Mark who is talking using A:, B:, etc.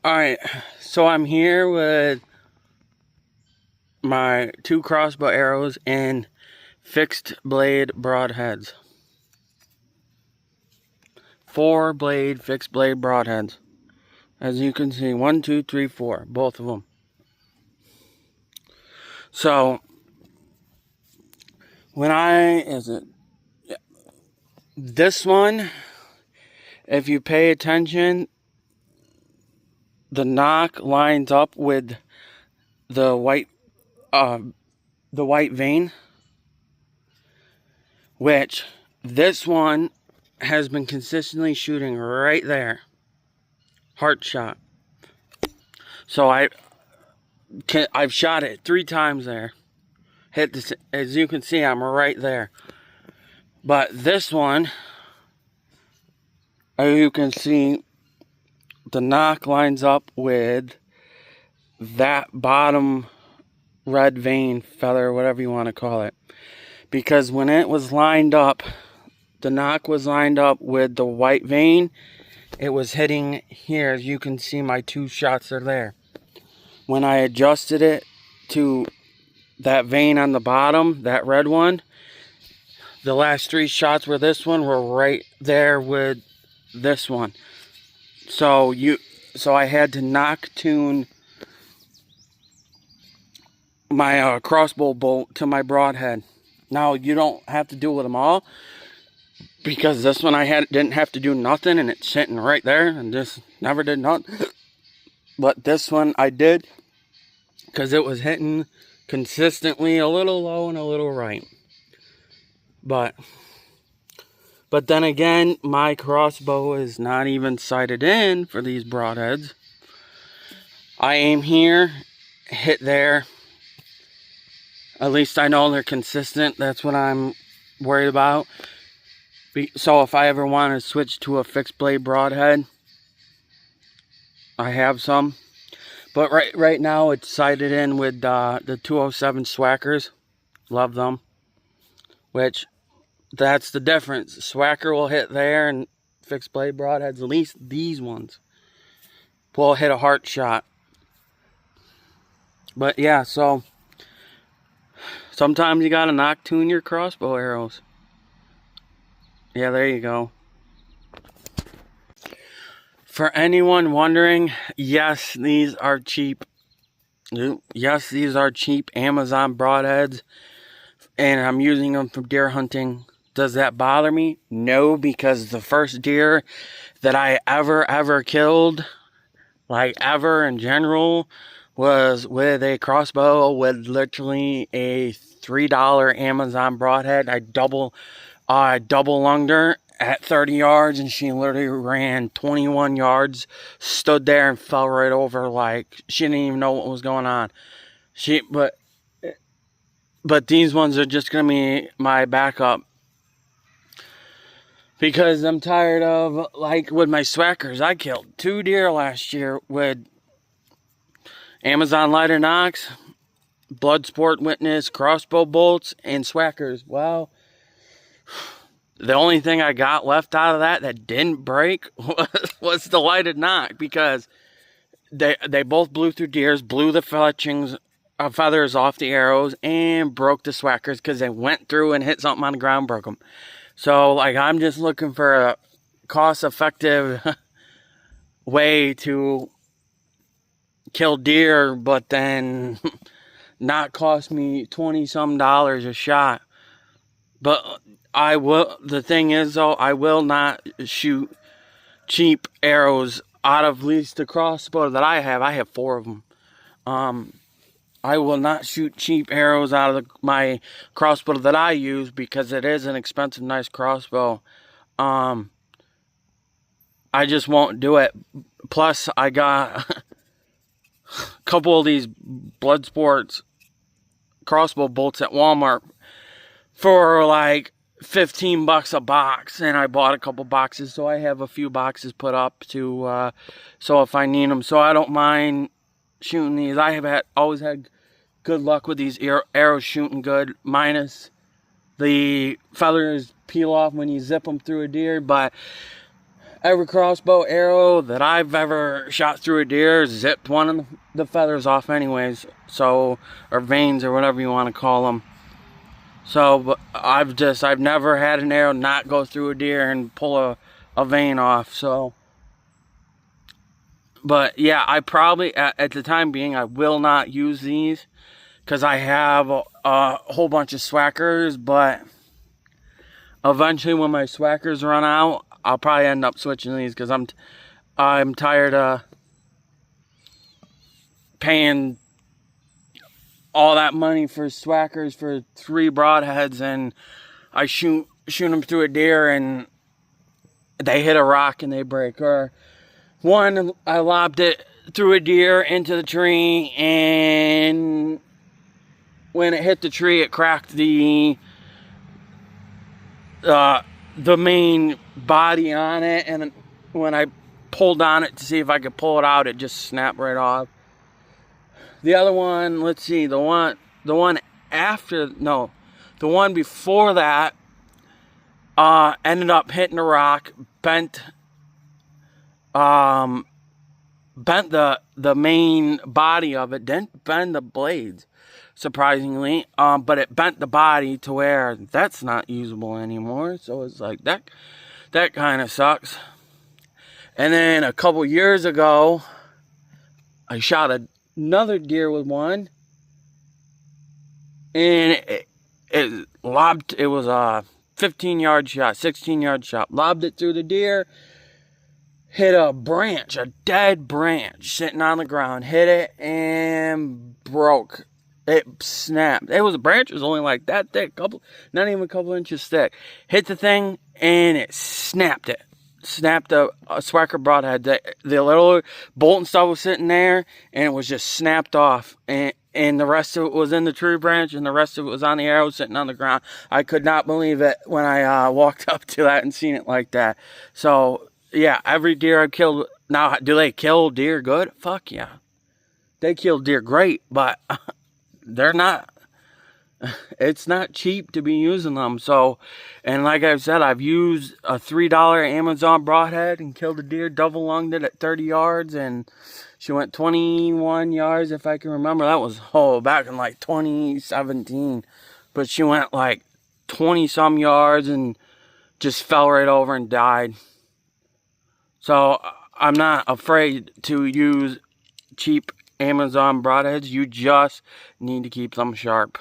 A: Alright, so I'm here with my 2 crossbow arrows and fixed blade broadheads. 4 blade fixed blade broadheads. As you can see, 1, 2, 3, 4, both of them. So, this one, if you pay attention, the nock lines up with the white vein, which this one has been consistently shooting right there, heart shot. So I've shot it 3 times there, hit this. As you can see, I'm right there. But this one, as you can see, the nock lines up with that bottom red vein feather, whatever you want to call it, because when it was lined up, the nock was lined up with the white vein. It was hitting here. As you can see, my 2 shots are there. When I adjusted it to that vein on the bottom, that red one, the last 3 shots were this one, were right there with this one. So I had to knock tune my crossbow bolt to my broadhead. Now you don't have to do it with them all, because this one didn't have to do nothing, and it's sitting right there and just never did nothing. But this one I did, because it was hitting consistently a little low and a little right. But then again, my crossbow is not even sighted in for these broadheads. I aim here, hit there. At least I know they're consistent. That's what I'm worried about. So if I ever want to switch to a fixed blade broadhead, I have some. But right now it's sighted in with the 207 Swackers. Love them. Which, that's the difference. Swacker will hit there, and fixed blade broadheads, at least these ones, will hit a heart shot. But yeah, so sometimes you gotta knock tune your crossbow arrows. Yeah, there you go. For anyone wondering, yes, these are cheap. Yes, these are cheap Amazon broadheads, and I'm using them for deer hunting. Does that bother me? No, because the first deer that I ever killed, like ever in general, was with a crossbow with literally a $3 Amazon broadhead. I double lunged her at 30 yards, and she literally ran 21 yards, stood there and fell right over like she didn't even know what was going on. But these ones are just gonna be my backup, because I'm tired of, like with my Swackers, I killed 2 deer last year with Amazon lighter nocks, Bloodsport Witness crossbow bolts, and Swackers. Well, the only thing I got left out of that didn't break was the lighted nock, because they both blew through deers, blew the feathers off the arrows, and broke the Swackers because they went through and hit something on the ground, broke them. So, like, I'm just looking for a cost-effective way to kill deer, but then not cost me $20-some a shot. But the thing is, though, I will not shoot cheap arrows out of at least the crossbow that I have. I have 4 of them. I will not shoot cheap arrows out of my crossbow that I use, because it is an expensive, nice crossbow. I just won't do it. Plus, I got a couple of these Bloodsports crossbow bolts at Walmart for like $15 a box, and I bought a couple boxes, so I have a few boxes put up to so if I need them. So I don't mind shooting these. I have always had good luck with these arrows shooting good, minus the feathers peel off when you zip them through a deer. But Every crossbow arrow that I've ever shot through a deer zipped one of the feathers off anyways. So, or veins or whatever you want to call them. So, but I've never had an arrow not go through a deer and pull a vein off. So, but yeah, I probably, at the time being, I will not use these because I have a whole bunch of swackers, but eventually when my swackers run out, I'll probably end up switching these because I'm tired of paying all that money for swackers for 3 broadheads, and I shoot them through a deer and they hit a rock and they break. Or one, I lobbed it through a deer into the tree, and when it hit the tree, it cracked the main body on it, and when I pulled on it to see if I could pull it out, it just snapped right off. The other one, let's see, the one before that ended up hitting a rock, bent the main body of it, didn't bend the blades, surprisingly, but it bent the body to where that's not usable anymore. So it's like that kind of sucks. And then a couple years ago, I shot another deer with one, and it lobbed. It was a 15-yard shot, 16-yard shot. Lobbed it through the deer, hit a branch, a dead branch sitting on the ground, hit it and broke. It snapped. The branch was only like that thick, not even a couple inches thick. Hit the thing and it snapped it. Snapped a swacker broadhead. The little bolt and stuff was sitting there, and it was just snapped off. And the rest of it was in the tree branch, and the rest of it was on the arrow sitting on the ground. I could not believe it when I walked up to that and seen it like that. So, yeah, every deer I've killed. Now, do they kill deer good? Fuck yeah. They kill deer great, but they're not. It's not cheap to be using them. So, and like I've said, I've used a $3 Amazon broadhead and killed a deer, double lunged it at 30 yards, and she went 21 yards, if I can remember. That was back in like 2017, but she went like 20 some yards and just fell right over and died. So I'm not afraid to use cheap Amazon broadheads. You just need to keep them sharp.